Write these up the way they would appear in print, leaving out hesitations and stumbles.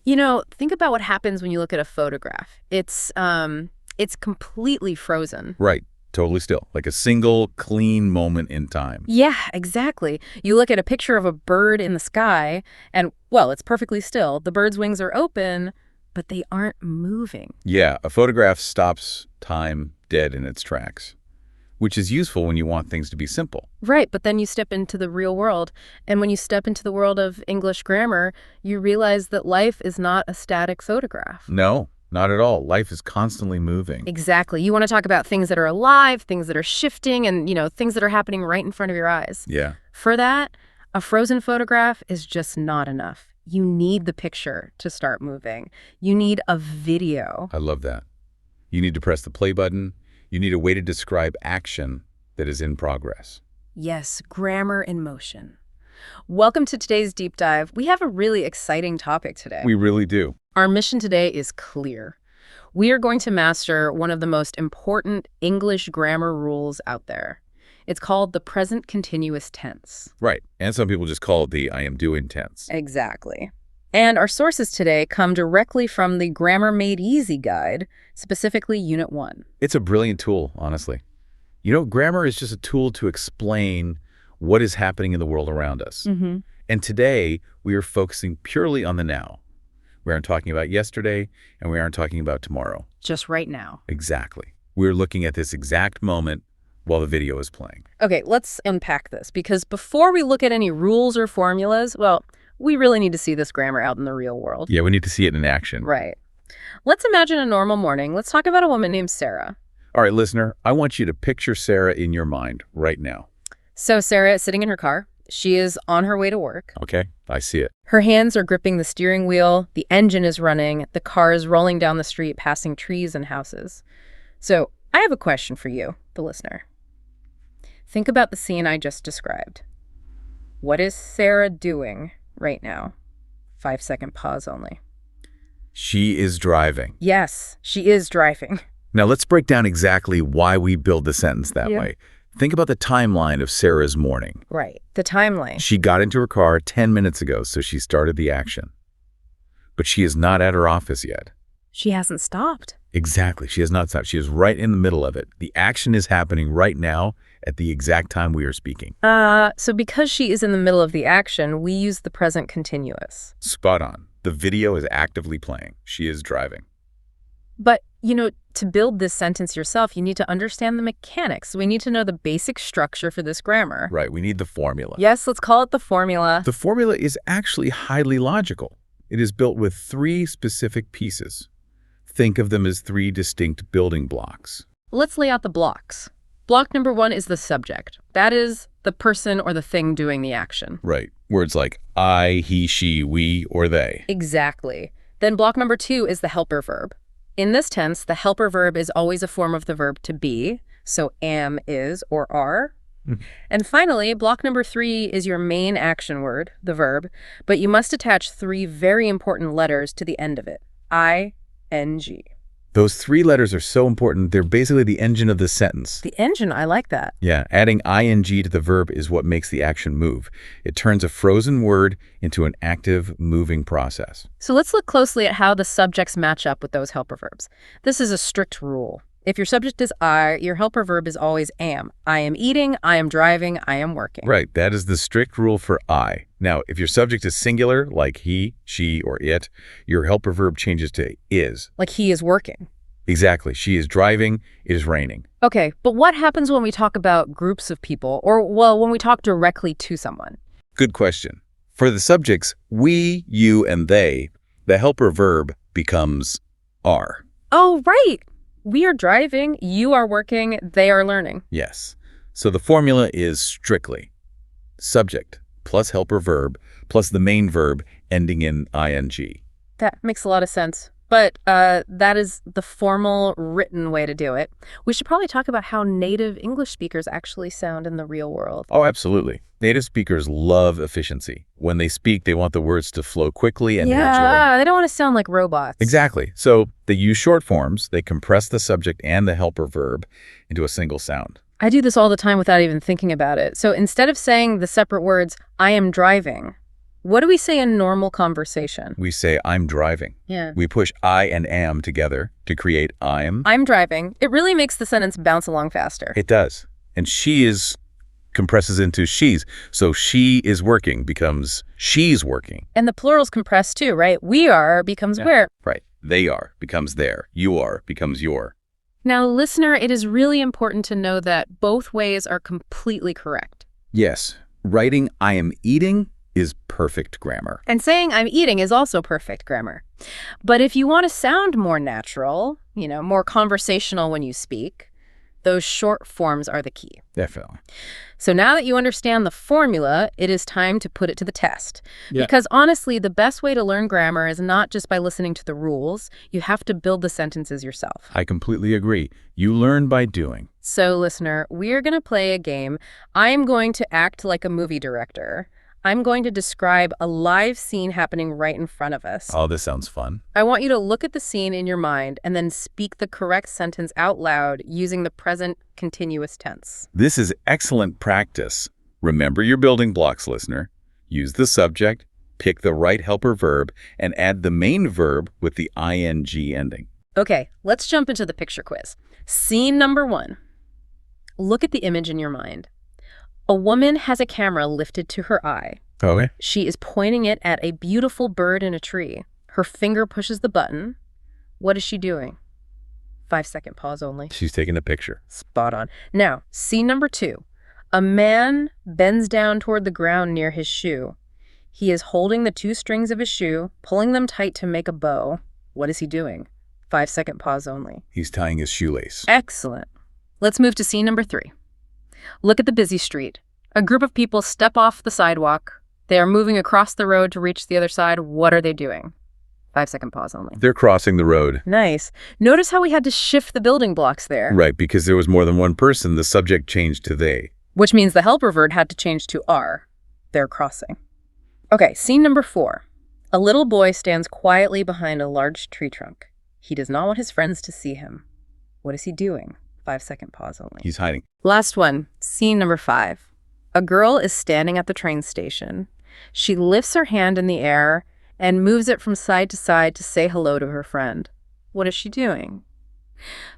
Think about what happens when you look at a photograph. It's completely frozen. Right. Totally still. Like a single, clean moment in time. Yeah, exactly. You look at a picture of a bird in the sky, and, well, it's perfectly still. The bird's wings are open, but they aren't moving. Yeah, a photograph stops time dead in its tracks, which is useful when you want things to be simple. Right, but then you step into the real world, and when you step into the world of English grammar, you realize that life is not a static photograph. No, not at all. Life is constantly moving. Exactly. You want to talk about things that are alive, things that are shifting, and, things that are happening right in front of your eyes. Yeah. For that, a frozen photograph is just not enough. You need the picture to start moving. You need a video. I love that. You need to press the play button. You need a way to describe action that is in progress. Yes, grammar in motion. Welcome to today's deep dive. We have a really exciting topic today. We really do. Our mission today is clear. We are going to master one of the most important English grammar rules out there. It's called the present continuous tense. Right. And some people just call it the I am doing tense. Exactly. And our sources today come directly from the Grammar Made Easy guide, specifically Unit 1. It's a brilliant tool, honestly. Grammar is just a tool to explain what is happening in the world around us. Mm-hmm. And today, we are focusing purely on the now. We aren't talking about yesterday, and we aren't talking about tomorrow. Just right now. Exactly. We're looking at this exact moment while the video is playing. Okay, let's unpack this, because before we look at any rules or formulas, well, we really need to see this grammar out in the real world. Yeah, we need to see it in action. Right. Let's imagine a normal morning. Let's talk about a woman named Sarah. All right, listener, I want you to picture Sarah in your mind right now. So Sarah is sitting in her car. She is on her way to work. Okay, I see it. Her hands are gripping the steering wheel. The engine is running. The car is rolling down the street, passing trees and houses. So I have a question for you, the listener. Think about the scene I just described. What is Sarah doing right now? 5-second pause only. She is driving. Yes, she is driving. Now let's break down exactly why we build the sentence that way. Think about the timeline of Sarah's morning. Right, the timeline. She got into her car 10 minutes ago, so she started the action. But she is not at her office yet. She hasn't stopped. Exactly. She has not stopped. She is right in the middle of it. The action is happening right now at the exact time we are speaking. So because she is in the middle of the action, we use the present continuous. Spot on. The video is actively playing. She is driving. But, to build this sentence yourself, you need to understand the mechanics. We need to know the basic structure for this grammar. Right. We need the formula. Yes, let's call it the formula. The formula is actually highly logical. It is built with 3 specific pieces. Think of them as 3 distinct building blocks. Let's lay out the blocks. Block number 1 is the subject. That is the person or the thing doing the action. Right. Words like I, he, she, we, or they. Exactly. Then block number 2 is the helper verb. In this tense, the helper verb is always a form of the verb to be, so am, is, or are. And finally, block number 3 is your main action word, the verb, but you must attach 3 very important letters to the end of it. I-N-G. Those 3 letters are so important, they're basically the engine of the sentence. The engine, I like that. Yeah, adding ing to the verb is what makes the action move. It turns a frozen word into an active, moving process. So let's look closely at how the subjects match up with those helper verbs. This is a strict rule. If your subject is I, your helper verb is always am. I am eating, I am driving, I am working. Right, that is the strict rule for I. Now, if your subject is singular, like he, she, or it, your helper verb changes to is. Like he is working. Exactly. She is driving, it is raining. Okay, but what happens when we talk about groups of people, or, well, when we talk directly to someone? Good question. For the subjects, we, you, and they, the helper verb becomes are. Oh, right. We are driving, you are working, they are learning. Yes. So the formula is strictly subject plus helper verb plus the main verb ending in ing. That makes a lot of sense. But that is the formal written way to do it. We should probably talk about how native English speakers actually sound in the real world. Oh, absolutely. Native speakers love efficiency. When they speak, they want the words to flow quickly and naturally. They don't want to sound like robots. Exactly. So they use short forms. They compress the subject and the helper verb into a single sound. I do this all the time without even thinking about it. So instead of saying the separate words, I am driving, What do we say in normal conversation? We say, I'm driving. Yeah. We push I and am together to create I'm. I'm driving. It really makes the sentence bounce along faster. It does. And she is compresses into she's. So she is working becomes she's working. And the plurals compress too, right? We are becomes we're. Right. They are becomes their. You are becomes your. Now, listener, it is really important to know that both ways are completely correct. Yes. Writing I am eating is perfect grammar. And saying I'm eating is also perfect grammar. But if you want to sound more natural, more conversational when you speak, those short forms are the key. Definitely. So now that you understand the formula, it is time to put it to the test. Yeah. Because honestly, the best way to learn grammar is not just by listening to the rules. You have to build the sentences yourself. I completely agree. You learn by doing. So listener, we're going to play a game. I am going to act like a movie director. I'm going to describe a live scene happening right in front of us. Oh, this sounds fun. I want you to look at the scene in your mind and then speak the correct sentence out loud using the present continuous tense. This is excellent practice. Remember your building blocks, listener. Use the subject, pick the right helper verb, and add the main verb with the ing ending. Okay, let's jump into the picture quiz. Scene number 1. Look at the image in your mind. A woman has a camera lifted to her eye. Okay. She is pointing it at a beautiful bird in a tree. Her finger pushes the button. What is she doing? 5-second pause only. She's taking a picture. Spot on. Now, scene number 2. A man bends down toward the ground near his shoe. He is holding the 2 strings of his shoe, pulling them tight to make a bow. What is he doing? 5-second pause only. He's tying his shoelace. Excellent. Let's move to scene number 3. Look at the busy street. A group of people step off the sidewalk. They are moving across the road to reach the other side. What are they doing? 5-second pause only. They're crossing the road. Nice. Notice how we had to shift the building blocks there. Right, because there was more than one person, the subject changed to they. Which means the helper verb had to change to are. They're crossing. Okay, scene number 4. A little boy stands quietly behind a large tree trunk. He does not want his friends to see him. What is he doing? 5-second pause only. He's hiding. Last one, scene number 5. A girl is standing at the train station. She lifts her hand in the air and moves it from side to side to say hello to her friend. What is she doing?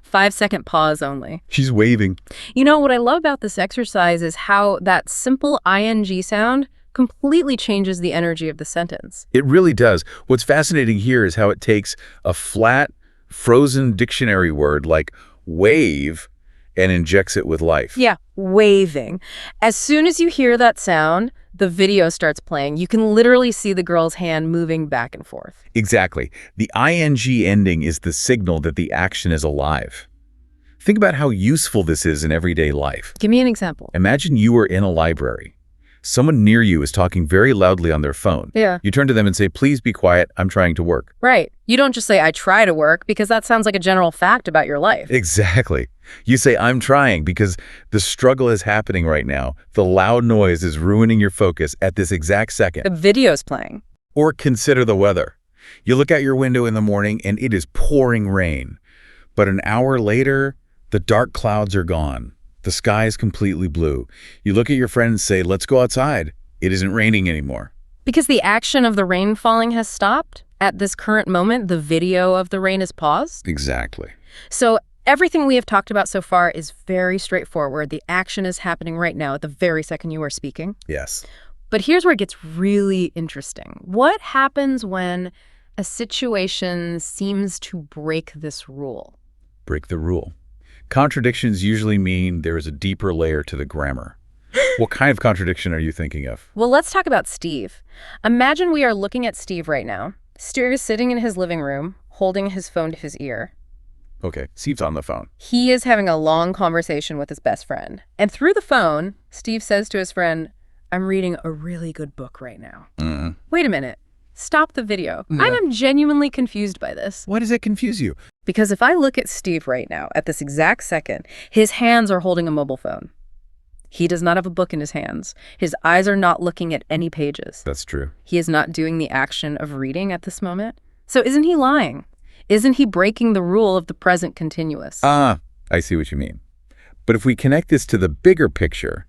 5-second pause only. She's waving. What I love about this exercise is how that simple ing sound completely changes the energy of the sentence. It really does. What's fascinating here is how it takes a flat, frozen dictionary word like wave and injects it with life. Yeah, waving. As soon as you hear that sound, the video starts playing. You can literally see the girl's hand moving back and forth. Exactly. The ing ending is the signal that the action is alive. Think about how useful this is in everyday life. Give me an example. Imagine you are in a library. Someone near you is talking very loudly on their phone. Yeah. You turn to them and say, please be quiet, I'm trying to work. Right. You don't just say, I try to work, because that sounds like a general fact about your life. Exactly. You say, I'm trying, because the struggle is happening right now. The loud noise is ruining your focus at this exact second. The video's playing. Or consider the weather. You look out your window in the morning and it is pouring rain. But an hour later, the dark clouds are gone. The sky is completely blue. You look at your friend and say, let's go outside. It isn't raining anymore. Because the action of the rain falling has stopped. At this current moment, the video of the rain is paused. Exactly. So everything we have talked about so far is very straightforward. The action is happening right now at the very second you are speaking. Yes. But here's where it gets really interesting. What happens when a situation seems to break this rule? Break the rule. Contradictions usually mean there is a deeper layer to the grammar. What kind of contradiction are you thinking of? Well, let's talk about Steve. Imagine we are looking at Steve right now. Steve is sitting in his living room, holding his phone to his ear. Okay, Steve's on the phone. He is having a long conversation with his best friend. And through the phone, Steve says to his friend, I'm reading a really good book right now. Mm-hmm. Wait a minute. Stop the video. Yeah. I'm genuinely confused by this. Why does it confuse you? Because if I look at Steve right now, at this exact second, his hands are holding a mobile phone. He does not have a book in his hands. His eyes are not looking at any pages. That's true. He is not doing the action of reading at this moment. So isn't he lying? Isn't he breaking the rule of the present continuous? I see what you mean. But if we connect this to the bigger picture,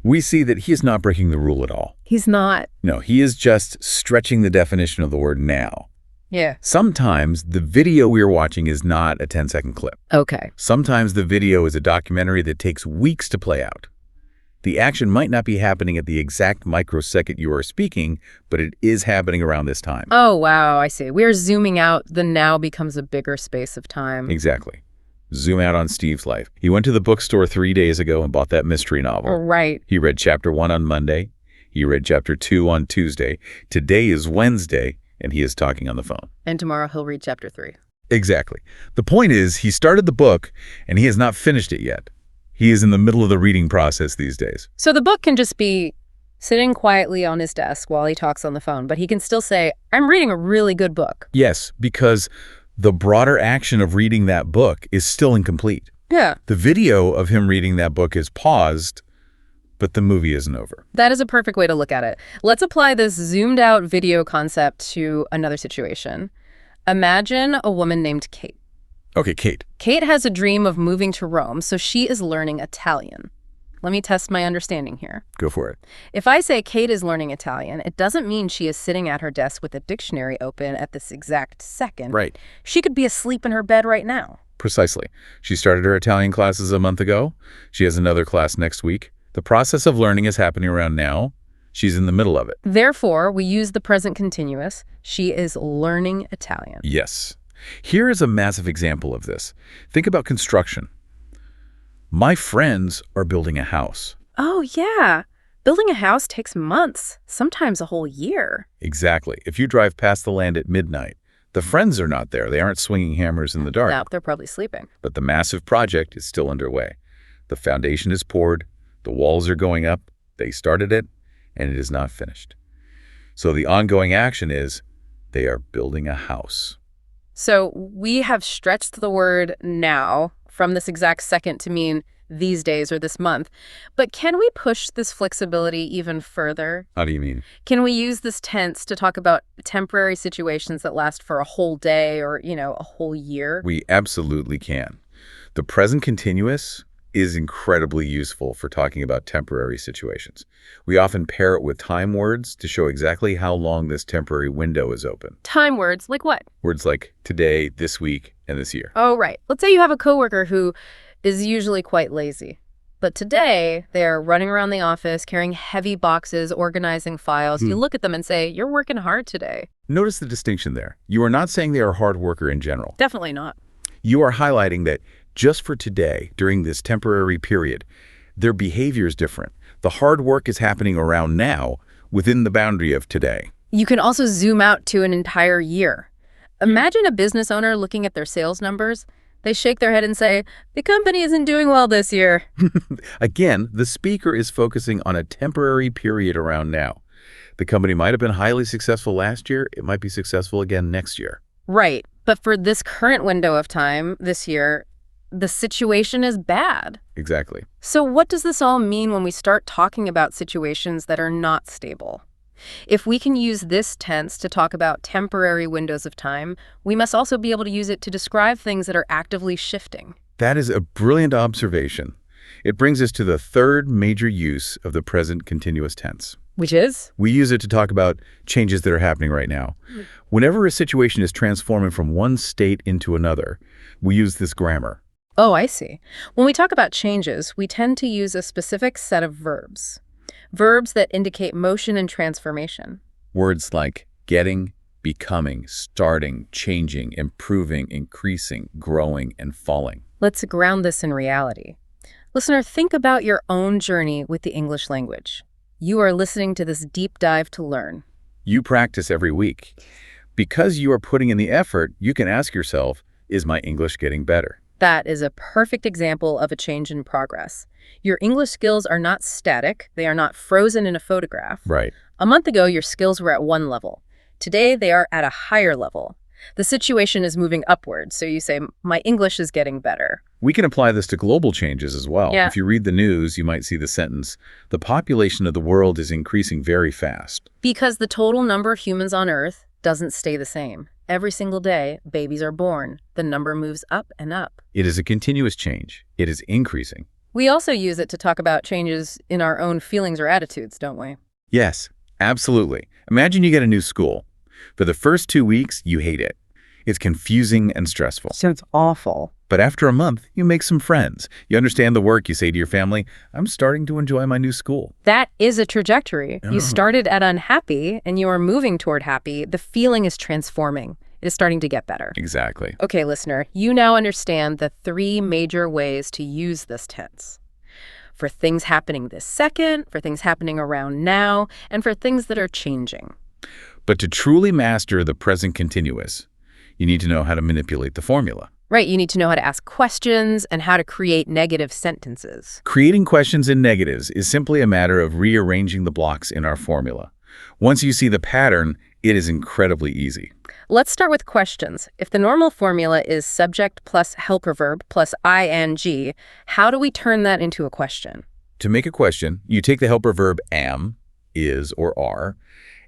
we see that he is not breaking the rule at all. He's not. No, he is just stretching the definition of the word now. Yeah. Sometimes the video we are watching is not a 10-second clip. Okay. Sometimes the video is a documentary that takes weeks to play out. The action might not be happening at the exact microsecond you are speaking, but it is happening around this time. Oh, wow, I see. We're zooming out. The now becomes a bigger space of time. Exactly. Zoom out on Steve's life. He went to the bookstore 3 days ago and bought that mystery novel. Right. He read chapter 1 on Monday. He read chapter 2 on Tuesday. Today is Wednesday, and he is talking on the phone. And tomorrow he'll read chapter 3. Exactly. The point is, he started the book, and he has not finished it yet. He is in the middle of the reading process these days. So the book can just be sitting quietly on his desk while he talks on the phone, but he can still say, I'm reading a really good book. Yes, because the broader action of reading that book is still incomplete. Yeah. The video of him reading that book is paused, but the movie isn't over. That is a perfect way to look at it. Let's apply this zoomed out video concept to another situation. Imagine a woman named Kate. Okay, Kate. Kate has a dream of moving to Rome, so she is learning Italian. Let me test my understanding here. Go for it. If I say Kate is learning Italian, it doesn't mean she is sitting at her desk with a dictionary open at this exact second. Right. She could be asleep in her bed right now. Precisely. She started her Italian classes a month ago. She has another class next week. The process of learning is happening around now. She's in the middle of it. Therefore, we use the present continuous. She is learning Italian. Yes. Here is a massive example of this. Think about construction. My friends are building a house. Oh, yeah. Building a house takes months, sometimes a whole year. Exactly. If you drive past the land at midnight, the friends are not there. They aren't swinging hammers in the dark. No, they're probably sleeping. But the massive project is still underway. The foundation is poured. The walls are going up. They started it, and it is not finished. So the ongoing action is they are building a house. So we have stretched the word now from this exact second to mean these days or this month. But can we push this flexibility even further? How do you mean? Can we use this tense to talk about temporary situations that last for a whole day or, a whole year? We absolutely can. The present continuous is incredibly useful for talking about temporary situations. We often pair it with time words to show exactly how long this temporary window is open. Time words, like what? Words like today, this week, and this year. Oh, right. Let's say you have a coworker who is usually quite lazy. But today, they're running around the office, carrying heavy boxes, organizing files. You look at them and say, you're working hard today. Notice the distinction there. You are not saying they are a hard worker in general. Definitely not. You are highlighting that just for today, during this temporary period, their behavior is different. The hard work is happening around now, within the boundary of today. You can also zoom out to an entire year. Imagine a business owner looking at their sales numbers. They shake their head and say, the company isn't doing well this year. Again, the speaker is focusing on a temporary period around now. The company might have been highly successful last year. It might be successful again next year. Right. But for this current window of time, this year, the situation is bad. Exactly. So what does this all mean when we start talking about situations that are not stable? If we can use this tense to talk about temporary windows of time, we must also be able to use it to describe things that are actively shifting. That is a brilliant observation. It brings us to the third major use of the present continuous tense. Which is? We use it to talk about changes that are happening right now. Whenever a situation is transforming from one state into another, we use this grammar. Oh, I see. When we talk about changes, we tend to use a specific set of verbs. Verbs that indicate motion and transformation. Words like getting, becoming, starting, changing, improving, increasing, growing, and falling. Let's ground this in reality. Listener, think about your own journey with the English language. You are listening to this deep dive to learn. You practice every week. Because you are putting in the effort, you can ask yourself, is my English getting better? That is a perfect example of a change in progress. Your English skills are not static. They are not frozen in a photograph. Right. A month ago, your skills were at one level. Today, they are at a higher level. The situation is moving upward, so you say, my English is getting better. We can apply this to global changes as well. Yeah. If you read the news, you might see the sentence, the population of the world is increasing very fast. Because the total number of humans on Earth doesn't stay the same. Every single day, babies are born. The number moves up and up. It is a continuous change. It is increasing. We also use it to talk about changes in our own feelings or attitudes, don't we? Yes, absolutely. Imagine you get a new school. For the first 2 weeks, you hate it. It's confusing and stressful. Sounds awful. But after a month, you make some friends. You understand the work. You say to your family, I'm starting to enjoy my new school. That is a trajectory. Oh. You started at unhappy and you are moving toward happy. The feeling is transforming. It is starting to get better. Exactly. Okay, listener, you now understand the 3 major ways to use this tense. For things happening this second, for things happening around now, and for things that are changing. But to truly master the present continuous, you need to know how to manipulate the formula. Right, you need to know how to ask questions and how to create negative sentences. Creating questions and negatives is simply a matter of rearranging the blocks in our formula. Once you see the pattern, it is incredibly easy. Let's start with questions. If the normal formula is subject plus helper verb plus ing, how do we turn that into a question? To make a question, you take the helper verb am, is, or are,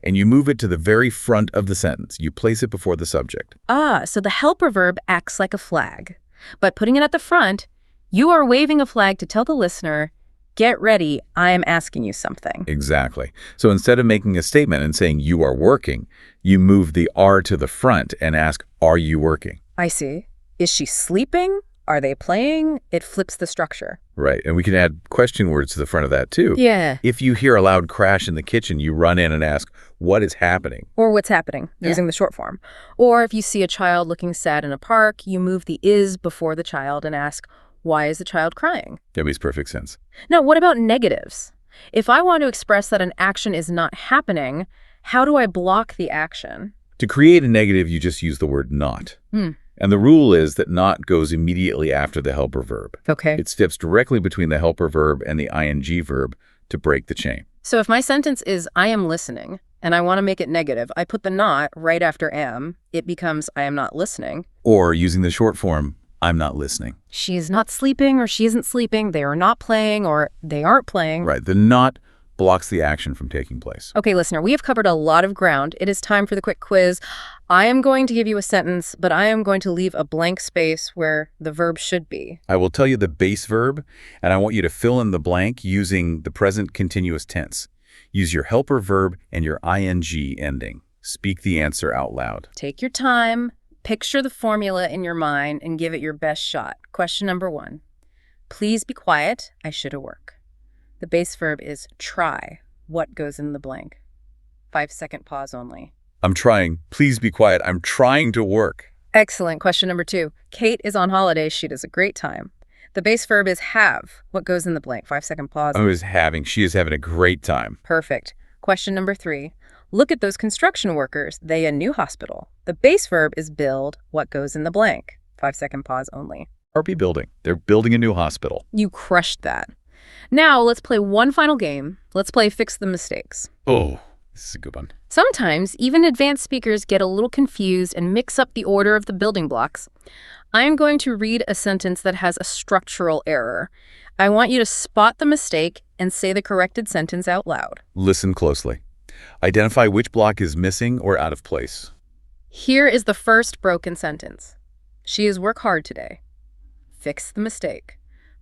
and you move it to the very front of the sentence. You place it before the subject. So the helper verb acts like a flag. But putting it at the front, you are waving a flag to tell the listener, get ready, I am asking you something. Exactly. So instead of making a statement and saying you are working, you move the are to the front and ask, are you working? I see. Is she sleeping? Are they playing? It flips the structure. Right. And we can add question words to the front of that too. Yeah. If you hear a loud crash in the kitchen, you run in and ask, what is happening? Or what's happening, using the short form. Or if you see a child looking sad in a park, you move the is before the child and ask, why is the child crying? That makes perfect sense. Now, what about negatives? If I want to express that an action is not happening, how do I block the action? To create a negative, you just use the word not. And the rule is that not goes immediately after the helper verb. Okay. It steps directly between the helper verb and the ing verb to break the chain. So if my sentence is, I am listening, and I want to make it negative, I put the not right after am. It becomes, I am not listening. Or using the short form, I'm not listening. She is not sleeping, or she isn't sleeping. They are not playing, or they aren't playing. Right. The not blocks the action from taking place. Okay, listener, we have covered a lot of ground. It is time for the quick quiz. I am going to give you a sentence, but I am going to leave a blank space where the verb should be. I will tell you the base verb, and I want you to fill in the blank using the present continuous tense. Use your helper verb and your ing ending. Speak the answer out loud. Take your time, picture the formula in your mind, and give it your best shot. Question number 1. Please be quiet. I should have work. The base verb is try. What goes in the blank? 5-second pause only. I'm trying. Please be quiet. I'm trying to work. Excellent. Question number 2. Kate is on holiday. She does a great time. The base verb is have. What goes in the blank? 5-second pause. She is having a great time. Perfect. Question number 3. Look at those construction workers. They a new hospital. The base verb is build. What goes in the blank? 5-second pause only. RP building. They're building a new hospital. You crushed that. Now let's play one final game. Let's play Fix the Mistakes. Oh, this is a good one. Sometimes even advanced speakers get a little confused and mix up the order of the building blocks. I am going to read a sentence that has a structural error. I want you to spot the mistake and say the corrected sentence out loud. Listen closely. Identify which block is missing or out of place. Here is the first broken sentence. She is work hard today. Fix the mistake.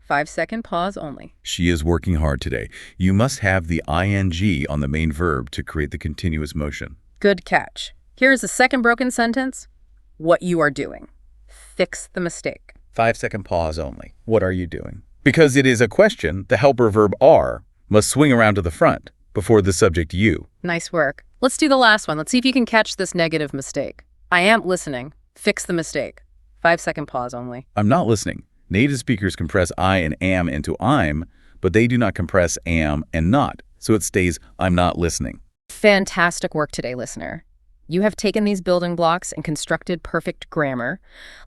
5-second pause only. She is working hard today. You must have the ing on the main verb to create the continuous motion. Good catch. Here is the second broken sentence. What you are doing. Fix the mistake. 5-second pause only. What are you doing? Because it is a question, the helper verb are must swing around to the front before the subject you. Nice work. Let's do the last one. Let's see if you can catch this negative mistake. I am listening. Fix the mistake. 5-second pause only. I'm not listening. Native speakers compress I and am into I'm, but they do not compress am and not, so it stays I'm not listening. Fantastic work today, listener. You have taken these building blocks and constructed perfect grammar.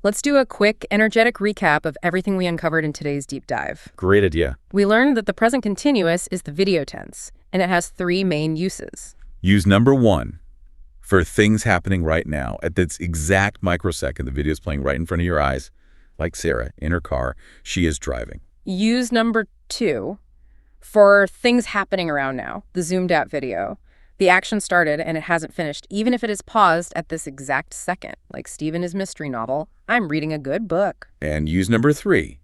Let's do a quick, energetic recap of everything we uncovered in today's deep dive. Great idea. We learned that the present continuous is the video tense, and it has 3 main uses. Use number 1 for things happening right now. At this exact microsecond, the video is playing right in front of your eyes. Like Sarah, in her car, she is driving. Use number 2 for things happening around now, the zoomed out video. The action started and it hasn't finished, even if it is paused at this exact second. Like Stephen is mystery novel, I'm reading a good book. And use number 3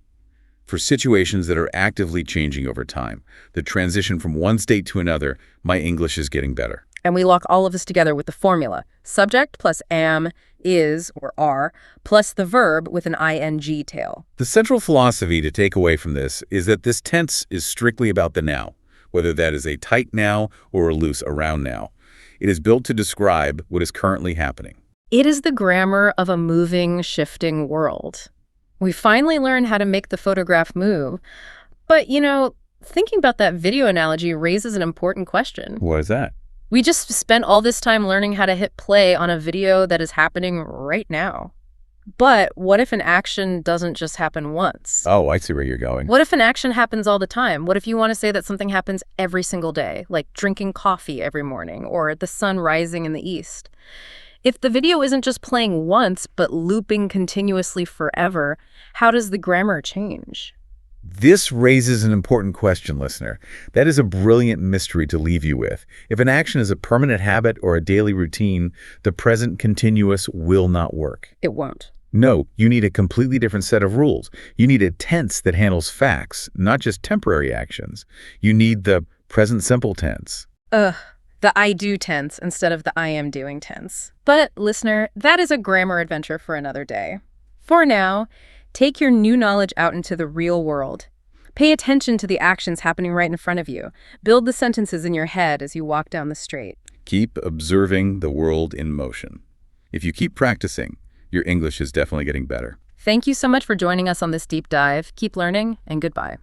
For situations that are actively changing over time, the transition from one state to another, my English is getting better. And we lock all of this together with the formula. Subject plus am, is, or are, plus the verb with an ing tail. The central philosophy to take away from this is that this tense is strictly about the now, whether that is a tight now or a loose around now. It is built to describe what is currently happening. It is the grammar of a moving, shifting world. We finally learned how to make the photograph move. But, thinking about that video analogy raises an important question. What is that? We just spent all this time learning how to hit play on a video that is happening right now. But what if an action doesn't just happen once? Oh, I see where you're going. What if an action happens all the time? What if you want to say that something happens every single day, like drinking coffee every morning or the sun rising in the east? If the video isn't just playing once, but looping continuously forever, how does the grammar change? This raises an important question, listener. That is a brilliant mystery to leave you with. If an action is a permanent habit or a daily routine, the present continuous will not work. It won't. No, you need a completely different set of rules. You need a tense that handles facts, not just temporary actions. You need the present simple tense. The I do tense instead of the I am doing tense. But, listener, that is a grammar adventure for another day. For now, take your new knowledge out into the real world. Pay attention to the actions happening right in front of you. Build the sentences in your head as you walk down the street. Keep observing the world in motion. If you keep practicing, your English is definitely getting better. Thank you so much for joining us on this deep dive. Keep learning, and goodbye.